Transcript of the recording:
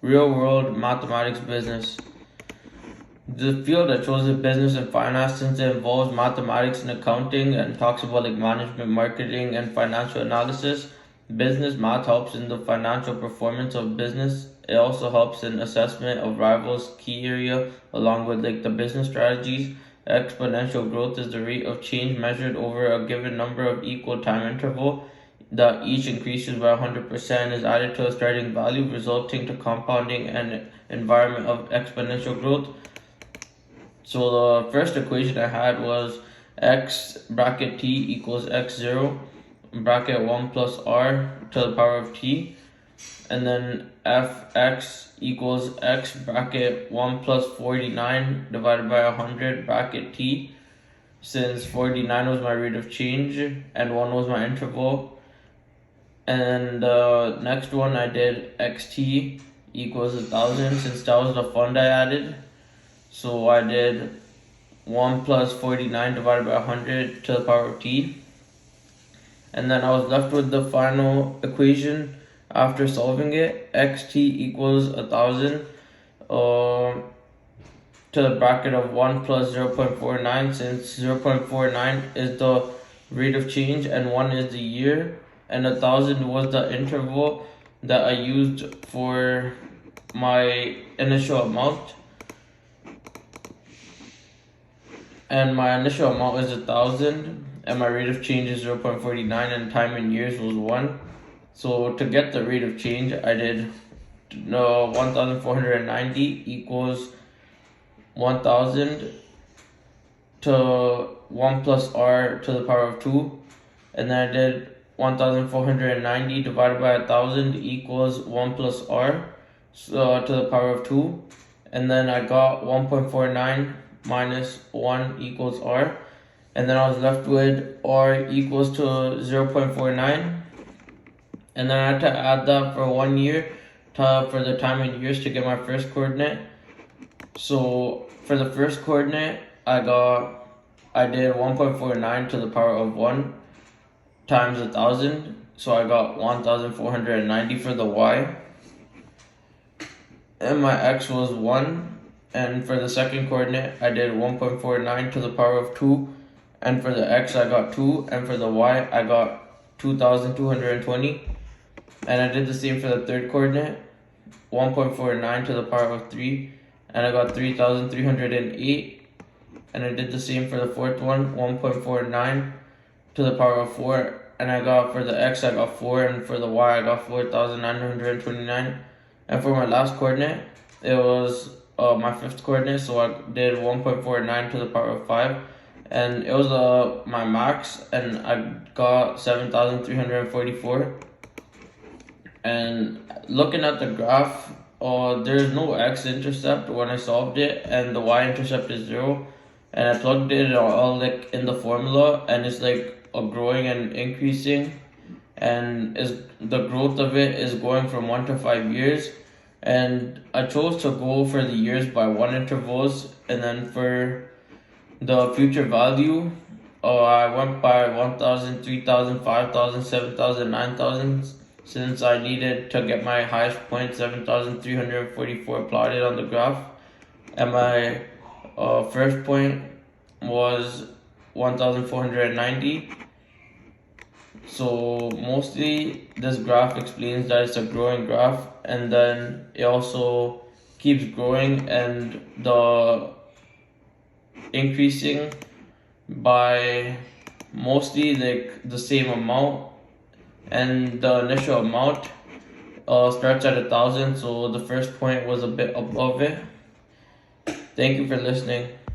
Real-world mathematics business. The field I chose is business and finance since it involves mathematics and accounting and talks about like management, marketing, and financial analysis. Business math helps in the financial performance of business. It also helps in assessment of rivals, key area, along with like the business strategies. Exponential growth is the rate of change measured over a given number of equal time interval that each increases by 100% is added to a starting value, resulting to compounding and environment of exponential growth. So the first equation I had was x bracket t equals x0 bracket 1 plus r to the power of t, and then fx equals x bracket 1 plus 49 divided by 100 bracket t, since 49 was my rate of change and 1 was my interval. And the next one I did xt equals 1000 since that was the fund I added. So I did 1 plus 49 divided by 100 to the power of t. And then I was left with the final equation after solving it. Xt equals 1000 to the bracket of 1 plus 0.49, since 0.49 is the rate of change and 1 is the year. And 1000 was the interval that I used for my initial amount. And my initial amount is 1000, and my rate of change is 0.49, and time in years was 1. So to get the rate of change, I did 1490 equals 1000 to 1 plus r to the power of 2, and then I did 1490 divided by 1000 equals 1 plus r to the power of 2, and then I got 1.49 minus 1 equals r, and then I was left with r equals to 0.49, and then I had to add that for 1 year for the time in years to get my first coordinate. So for the first coordinate, I did 1.49 to the power of 1 times 1000, so I got 1490 for the y, and my x was 1. And for the second coordinate, I did 1.49 to the power of 2, and for the x I got 2, and for the y I got 2220. And I did the same for the third coordinate, 1.49 to the power of 3, and I got 3308. And I did the same for the fourth one, 1.49 to the power of 4, and I got for the x I got 4, and for the y I got 4929. And for my last coordinate, it was my fifth coordinate, so I did 1.49 to the power of 5, and it was my max, and I got 7344. And looking at the graph, there's no x-intercept when I solved it, and the y-intercept is 0, and I plugged it all like in the formula, and it's like growing and increasing, and the growth of it is going from 1 to 5 years. And I chose to go for the years by 1 intervals, and then for the future value, I went by 1000, 3000, 5000, 7000, 9000, since I needed to get my highest point, 7344, plotted on the graph. And my first point was 1490. So mostly this graph explains that it's a growing graph, and then it also keeps growing and the increasing by mostly like the same amount, and the initial amount starts at 1000, so the first point was a bit above it. Thank you for listening.